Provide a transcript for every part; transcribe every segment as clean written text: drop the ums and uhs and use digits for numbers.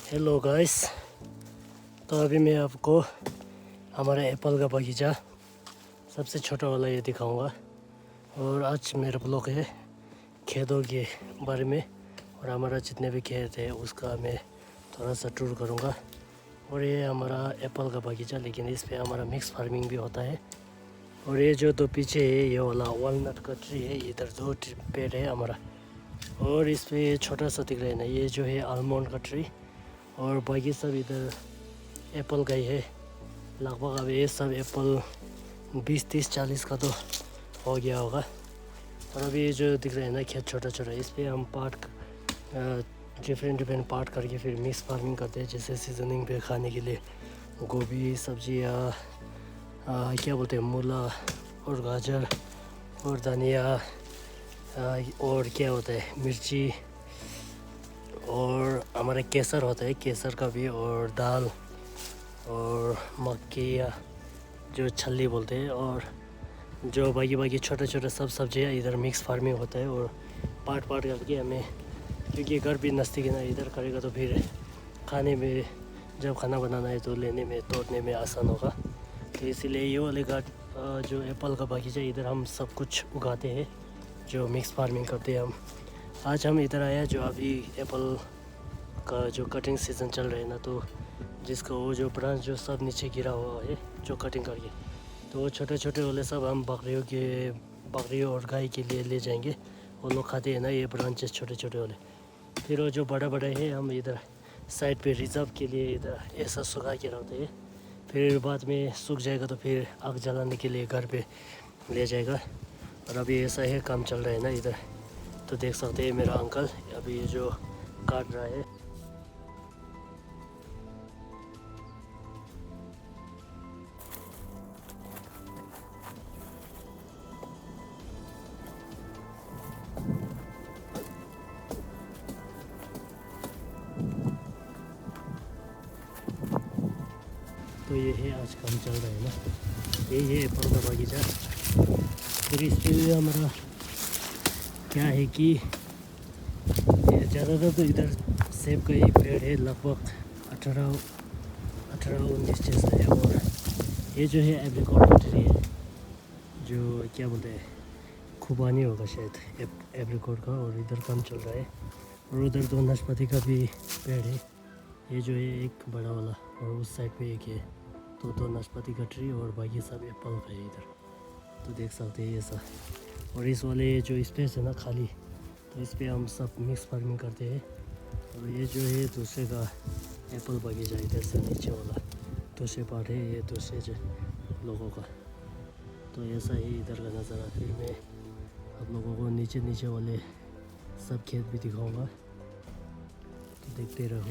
Hello guys. तो अभी मैं आपको हमारा एप्पल का बगीचा सबसे छोटा वाला ये दिखाऊंगा। और आज मेरा ब्लॉग है खेतों के बारे में, और हमारा जितने भी खेत है उसका मैं थोड़ा सा टूर करूंगा। और ये हमारा एप्पल का बगीचा, लेकिन इस पे हमारा मिक्स फार्मिंग भी होता है। और ये जो तो पीछे है ये वाला वालनट का ट्री है, इधर दो पेड़ है हमारा। और इस पे छोटा सा दिख रहा है ना, ये जो है आलमंड का ट्री। और बाकी सब इधर एप्पल का ही है। लगभग अब ये सब एप्पल 20, 30, 40 का तो हो गया होगा। और अभी ये जो दिख रहा है ना खेत छोटा छोटा, इस पर हम डिफरेंट पार्ट करके फिर मिक्स फार्मिंग करते हैं। जैसे सीजनिंग पे खाने के लिए गोभी, सब्जियाँ, क्या बोलते हैं, मूला और गाजर और धनिया, और क्या होता है, मिर्ची, और हमारा केसर होता है, केसर का भी, और दाल और मक्की या जो छल्ली बोलते हैं, और जो बाकी छोटे छोटे सब सब्जियाँ इधर मिक्स फार्मिंग होता है। और पार्ट करके हमें, क्योंकि घर भी नज़दीक है ना, इधर करेगा तो फिर खाने में, जब खाना बनाना है तो लेने में तोड़ने में आसान होगा। तो इसीलिए ये वाले जो एप्पल का बगीचा, इधर हम सब कुछ उगाते हैं जो मिक्स फार्मिंग करते हैं हम। आज हम इधर आया जो अभी एप्पल का जो कटिंग सीज़न चल रहा है ना, तो जिसका वो जो ब्रांच जो सब नीचे गिरा हुआ है जो कटिंग करके, तो वो छोटे छोटे वाले सब हम बकरियों और गाय के लिए ले जाएंगे। वो लोग खाते हैं ना ये ब्रांचेस छोटे छोटे वाले। फिर वो जो बड़ा है हम इधर साइड पे रिज़र्व के लिए इधर ऐसा सुखा के रखते हैं। फिर बाद में सूख जाएगा तो फिर आग जलाने के लिए घर पे ले जाएगा। और अभी ऐसा है काम चल रहा है ना इधर। तो देख सकते हैं मेरा अंकल अभी ये जो काट रहा है। तो ये है आज काम चल रहा है ना, यही है एप्पल का बगीचा। फिर इसके लिए हमारा क्या है कि ज़्यादातर तो इधर सेब का ही पेड़ है, लगभग 18-19 जैसा है। और ये जो है एप्रिकॉट का ट्री है, जो क्या बोलते हैं, खुबानी होगा शायद एप्रिकॉट का। और इधर काम चल रहा है। और उधर तो नाशपाती का भी पेड़ है, ये जो है एक बड़ा वाला, और उस साइड पे एक है। तो नाशपाती का ट्री और बाकी सब एप्पल का है इधर। तो देख सकते हैं ऐसा। और इस वाले जो स्पेस है ना खाली, तो इस पे हम सब मिक्स फार्मिंग करते हैं। और ये जो है दूसरे का एप्पल बगीचा, इधर से नीचे वाला दूसरे पार्ट है, ये दूसरे जो लोगों का। तो ऐसा ही इधर का नज़ारा। फिर मैं आप लोगों को नीचे वाले सब खेत भी दिखाऊंगा, तो देखते रहो।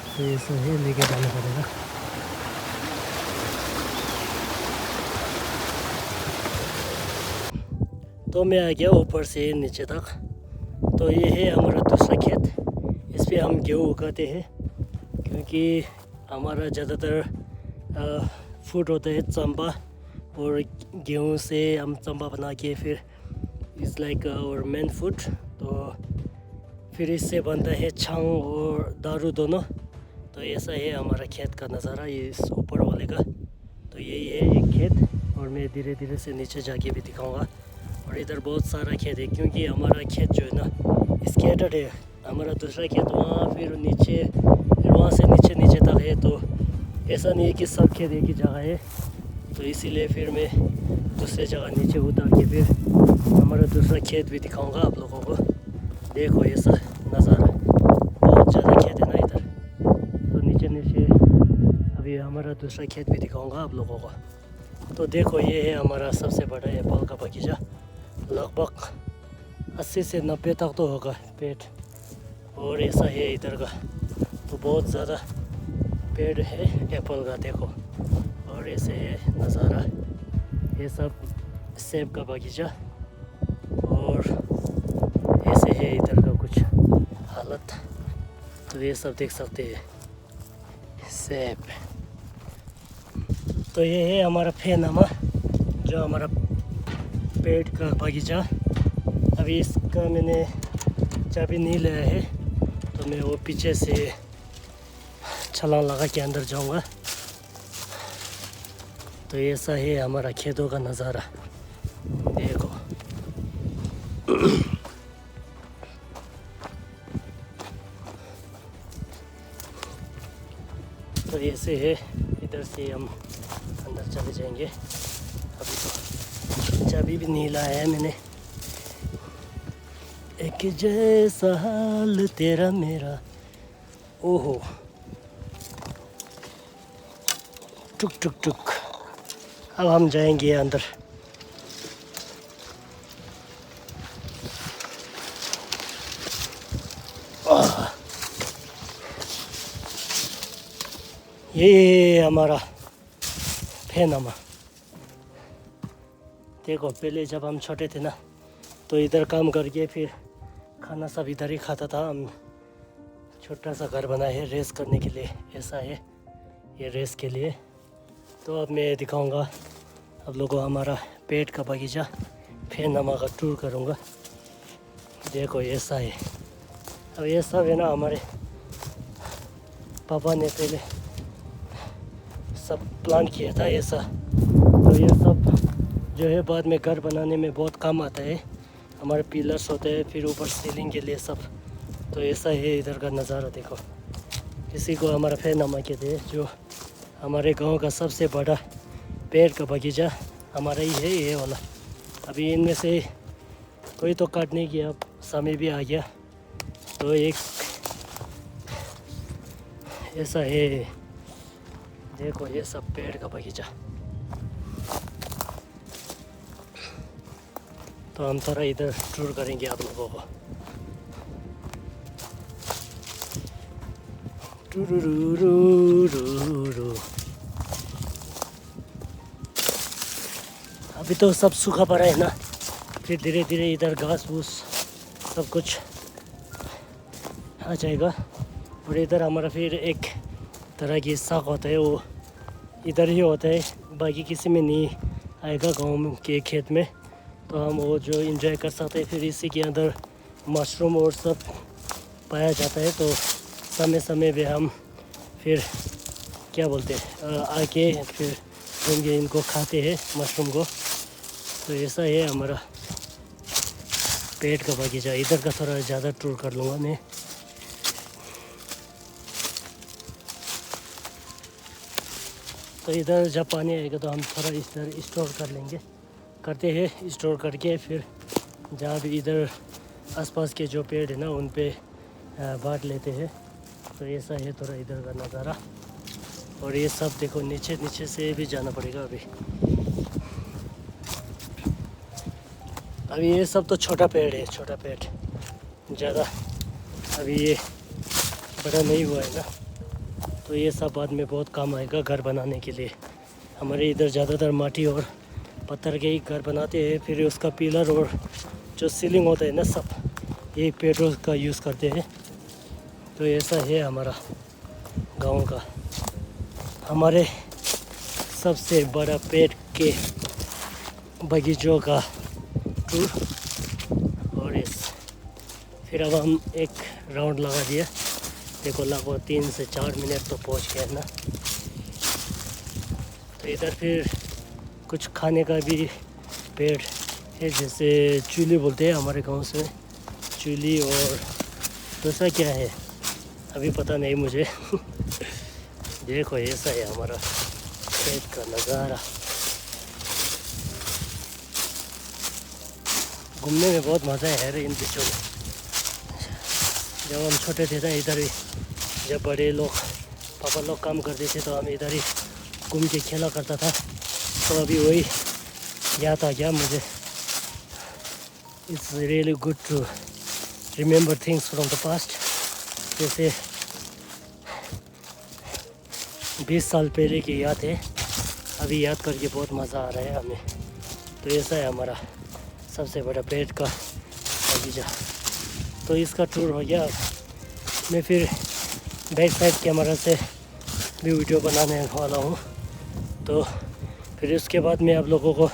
तो ये सब है, लेके जाना पड़ेगा। तो मैं आ गया ऊपर से नीचे तक। तो ये है हमारा दूसरा खेत, इस पे हम गेहूँ उगाते हैं, क्योंकि हमारा ज़्यादातर फूड होता है चंबा। और गेहूँ से हम चंबा बना के फिर is like our main food. तो फिर इससे बनता है छांग और दारू दोनों। तो ऐसा है हमारा खेत का नज़ारा, ये इस ऊपर वाले का। तो यही है एक खेत, और मैं धीरे धीरे से नीचे जाके भी दिखाऊंगा। और इधर बहुत सारा खेत है, क्योंकि हमारा खेत जो है ना स्कैटर्ड है हमारा दूसरा खेत वहाँ, फिर नीचे, फिर वहाँ से नीचे नीचे तक है। तो ऐसा नहीं है कि सब खेत एक ही जगह है, तो इसीलिए फिर मैं दूसरे जगह नीचे उतर के फिर हमारा दूसरा खेत भी दिखाऊंगा आप लोगों को। देखो ऐसा नज़ारा, बहुत ज़्यादा खेत है ना इधर। तो नीचे नीचे अभी हमारा दूसरा खेत भी दिखाऊंगा आप लोगों को। तो देखो ये है हमारा सबसे बड़ा एप्पल का बगीचा, लगभग 80 से 90 तक तो होगा पेड़। और ऐसा है इधर का, तो बहुत ज़्यादा पेड़ है एप्पल का, देखो। और ऐसे है नज़ारा, ये सब सेब का बगीचा। और ऐसे है इधर का कुछ हालत, तो ये सब देख सकते हैं सेब। तो ये है हमारा फेनामा, जो हमारा पेड़ का बगीचा। अभी इसका मैंने चाबी नहीं लिया है, तो मैं वो पीछे से छलांग लगा के अंदर जाऊंगा। तो ऐसा है हमारा खेतों का नज़ारा, देखो। तो ऐसे है, इधर से हम अंदर चले जाएंगे। अभी तो चाबी भी नहीं लाया है मैंने। एक जैसा हाल तेरा मेरा, ओहो, टुक टुक टुक। अब हम जाएंगे अंदर। ये हमारा फेनामा, देखो। पहले जब हम छोटे थे ना, तो इधर काम करके फिर खाना सब इधर ही खाता था हम। छोटा सा घर बना है रेस करने के लिए, ऐसा है ये रेस के लिए। तो अब मैं दिखाऊंगा आप लोगों को हमारा पेट का बगीचा, फेनामा का टूर करूंगा। देखो ऐसा है। अब ये सब है ना, हमारे पापा ने पहले सब प्लान किया था ऐसा। तो ये सब जो है बाद में घर बनाने में बहुत काम आता है। हमारे पिलर्स होते हैं, फिर ऊपर सीलिंग के लिए सब। तो ऐसा है इधर का नज़ारा, देखो। इसी को हमारा फेनामा कहते हैं, जो हमारे गांव का सबसे बड़ा पेड़ का बगीचा हमारा ही है ये वाला। अभी इनमें से कोई तो काटने की अब समय भी आ गया, तो एक ऐसा है, देखो ये सब पेड़ का बगीचा। तो हम थोड़ा इधर टूर करेंगे आप लोगों को। अभी तो सब सूखा पड़ा है ना, फिर धीरे धीरे इधर घास फूस सब कुछ आ जाएगा। और इधर हमारा फिर एक तरह की साग होता है, वो इधर ही होता है, बाकी किसी में नहीं आएगा गांव के खेत में। तो हम वो जो एंजॉय कर सकते हैं। फिर इसी के अंदर मशरूम और सब पाया जाता है, तो समय समय पे हम फिर क्या बोलते हैं आके फिर होंगे इनको खाते हैं मशरूम को। तो ऐसा है हमारा पेट का बगीचा। इधर का थोड़ा ज़्यादा टूर कर लूँगा मैं। तो इधर जब पानी आएगा तो हम थोड़ा इधर स्टोर कर लेंगे, करते हैं स्टोर करके, फिर जहाँ भी इधर आसपास के जो पेड़ है ना उन पे बांट लेते हैं। तो ऐसा है थोड़ा इधर का नज़ारा। और ये सब देखो नीचे नीचे से भी जाना पड़ेगा अभी ये सब तो छोटा पेड़ है, छोटा पेड़, ज़्यादा अभी ये बड़ा नहीं हुआ है ना। तो ये सब बाद में बहुत काम आएगा घर बनाने के लिए। हमारे इधर ज़्यादातर माटी और पत्थर के ही घर बनाते हैं, फिर उसका पिलर और जो सीलिंग होता है ना सब ये पेड़ों का यूज़ करते हैं। तो ऐसा है हमारा गांव का, हमारे सबसे बड़ा पेड़ के बगीचों का टूर। और फिर अब हम एक राउंड लगा दिया, देखो लगभग 3 से 4 मिनट तो पहुंच गए ना। तो इधर फिर कुछ खाने का भी पेड़ है, जैसे चूली बोलते हैं हमारे गांव से, चूली और दूसरा क्या है अभी पता नहीं मुझे। देखो ऐसा है हमारा खेत का नज़ारा। घूमने में बहुत मज़ा है इन बीचों में। जब हम छोटे थे ना इधर ही, जब बड़े लोग पापा लोग काम करते थे तो हम इधर ही घूम के खेला करता था। तो अभी वही याद आ गया मुझे। It's really good to remember things from the past. जैसे 20 साल पहले की याद है, अभी याद करके बहुत मज़ा आ रहा है हमें। तो ऐसा है हमारा सबसे बड़ा पेड़ का बगीचा। तो इसका टूर हो गया। मैं फिर बैक साइड कैमरा से भी वीडियो बनाने वाला हूँ। तो फिर उसके बाद मैं आप लोगों को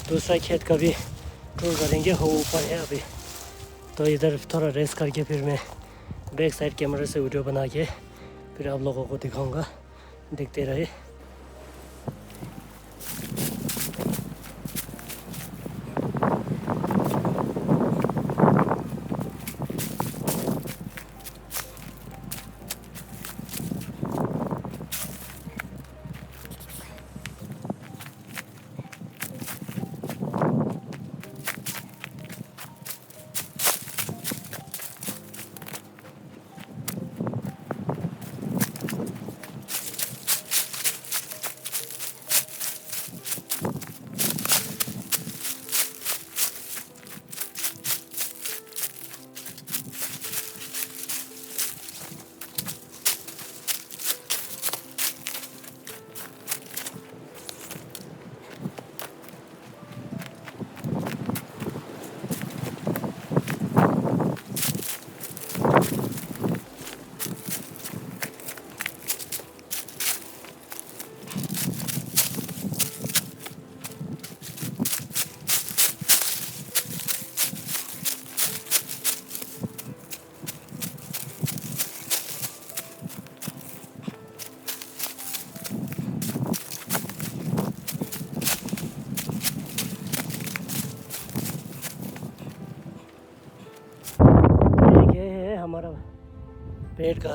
दूसरा खेत का भी टूर करेंगे। वो ऊपर है अभी, तो इधर थोड़ा रेस्ट करके फिर मैं बैक साइड कैमरे से वीडियो बना के फिर आप लोगों को दिखाऊंगा। देखते रहे। हमारा पेड़ का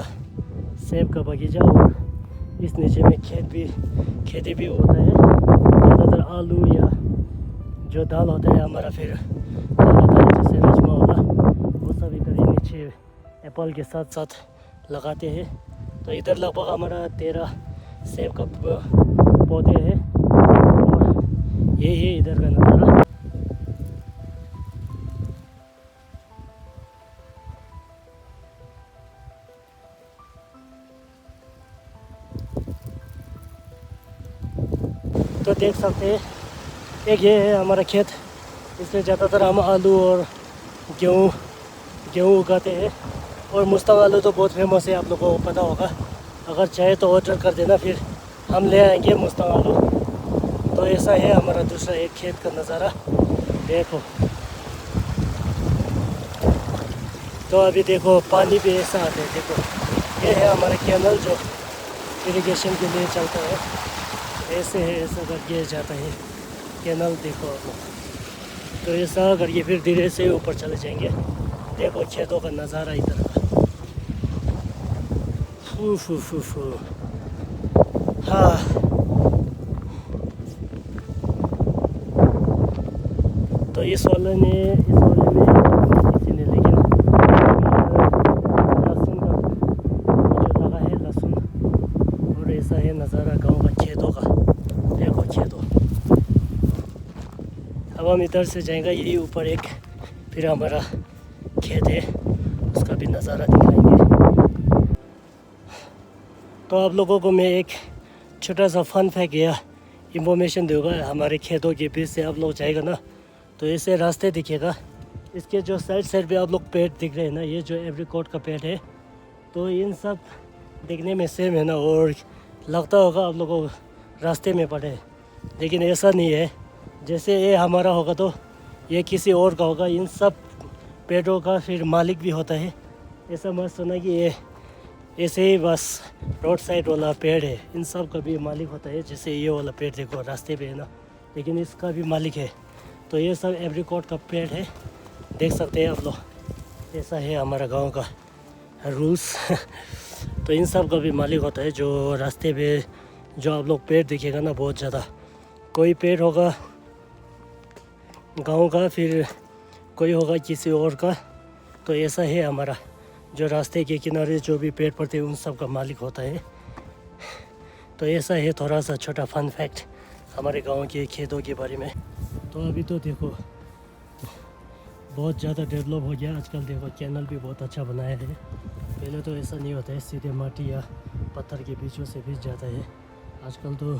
सेब का बगीचा, और इस नीचे में खेती भी होता है। ज़्यादातर आलू या जो दाल होता है हमारा फिर दाल होता है जैसे राजमा वाला, वो सब इधर ही नीचे एप्पल के साथ साथ लगाते हैं। तो इधर लगभग हमारा 13 सेब का पौधे हैं। और ये है इधर का नज़ारा। तो देख सकते हैं एक ये है हमारा खेत। इसमें ज़्यादातर हम आलू और गेहूँ उगाते हैं। और मुस्तांग आलू तो बहुत फेमस है, आप लोगों को पता होगा। अगर चाहे तो ऑर्डर कर देना, फिर हम ले आएंगे मुस्तांग आलू। तो ऐसा है हमारा दूसरा एक खेत का नज़ारा। देखो तो अभी देखो पानी भी ऐसा आता है। देखो ये है हमारा कैनल जो इरिगेशन के लिए चलता है। ऐसे है, ऐसा करके जाता है कैनल। देखो तो ऐसा करके फिर धीरे से ऊपर चले जाएंगे। देखो खेतों का नज़ारा इधर का। हाँ तो इस वाले में किसी ने, लेकिन लहसुन का जो लगा है लहसुन। और ऐसा है नज़ारा गांव का खेतों का। देखो खेतों। अब हम इधर से जाएंगे, यही ऊपर एक फिर हमारा खेत है, उसका भी नज़ारा दिखाएंगे। तो आप लोगों को मैं एक छोटा सा फन फैक्ट या इंफॉर्मेशन दूंगा। हमारे खेतों के बीच से आप लोग जाएगा ना, तो ऐसे रास्ते दिखेगा। इसके जो साइड पे आप लोग पेड़ दिख रहे हैं ना, ये जो एवरीकोट का पेड़ है, तो इन सब दिखने में सेम है ना। और लगता होगा आप लोगों को रास्ते में पड़े, लेकिन ऐसा नहीं है। जैसे ये हमारा होगा तो ये किसी और का होगा। इन सब पेड़ों का फिर मालिक भी होता है। ऐसा मत सुना कि ये ऐसे ही बस रोड साइड वाला पेड़ है, इन सब का भी मालिक होता है। जैसे ये वाला पेड़ देखो रास्ते पे है ना, लेकिन इसका भी मालिक है। तो ये सब एवरीकोट का पेड़ है, देख सकते हैं आप लोग। ऐसा है हमारा गांव का रूल्स तो इन सब का भी मालिक होता है। जो रास्ते पे जो आप लोग पेड़ दिखेगा ना बहुत ज़्यादा, कोई पेड़ होगा गांव का, फिर कोई होगा किसी और का। तो ऐसा है हमारा, जो रास्ते के किनारे जो भी पेड़ पड़ते हैं उन सब का मालिक होता है। तो ऐसा है थोड़ा सा छोटा फन फैक्ट हमारे गांव के खेतों के बारे में। तो अभी तो देखो बहुत ज़्यादा डेवलप हो गया आजकल। देखो कैनल भी बहुत अच्छा बनाया है। पहले तो ऐसा नहीं होता है, सीधे माटी या पत्थर के बीचों से भी जाता है। आजकल तो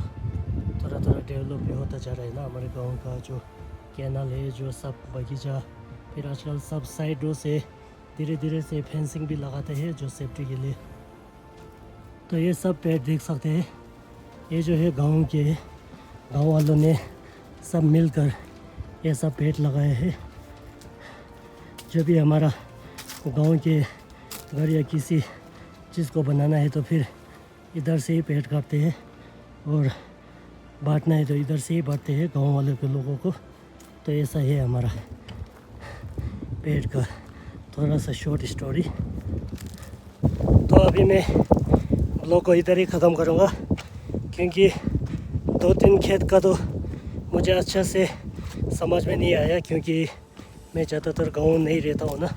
थोड़ा थोड़ा डेवलप भी होता जा रहा है ना हमारे गांव का। जो कैनल है, जो सब बगीचा, फिर आजकल सब साइडों से धीरे धीरे से फेंसिंग भी लगाते हैं जो सेफ्टी के लिए। तो ये सब पेड़ देख सकते हैं, ये जो है गांव वालों ने सब मिलकर ये सब पेड़ लगाए हैं। जो भी हमारा गांव के घर या किसी चीज़ को बनाना है तो फिर इधर से ही पेड़ काटते हैं, और बांटना है तो इधर से ही बांटते हैं गांव वाले के लोगों को। तो ऐसा है हमारा पेड़ का थोड़ा सा शॉर्ट स्टोरी। तो अभी मैं ब्लॉग को इधर ही ख़त्म करूँगा, क्योंकि 2-3 खेत का तो मुझे अच्छा से समझ में नहीं आया, क्योंकि मैं ज़्यादातर गाँव नहीं रहता हूँ ना।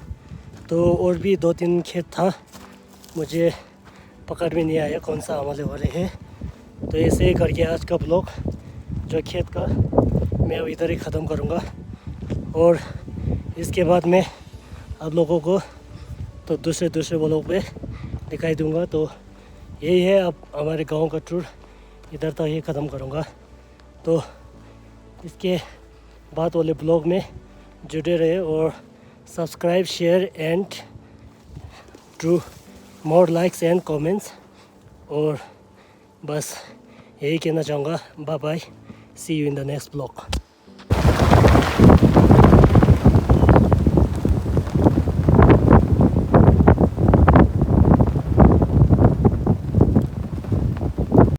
तो और भी 2-3 खेत था, मुझे पकड़ में नहीं आया कौन सा आने वाले हैं। तो ऐसे ही करके आज का ब्लॉग जो खेत का मैं इधर ही ख़त्म करूँगा, और इसके बाद मैं आप लोगों को तो दूसरे ब्लॉग पे दिखाई दूँगा। तो यही है, अब हमारे गांव का टूर इधर तक ही ख़त्म करूँगा। तो इसके बाद वाले ब्लॉग में जुड़े रहे और subscribe, share and do more likes and comments. और बस यही कहना चाहूँगा, bye bye, see you in the next blog.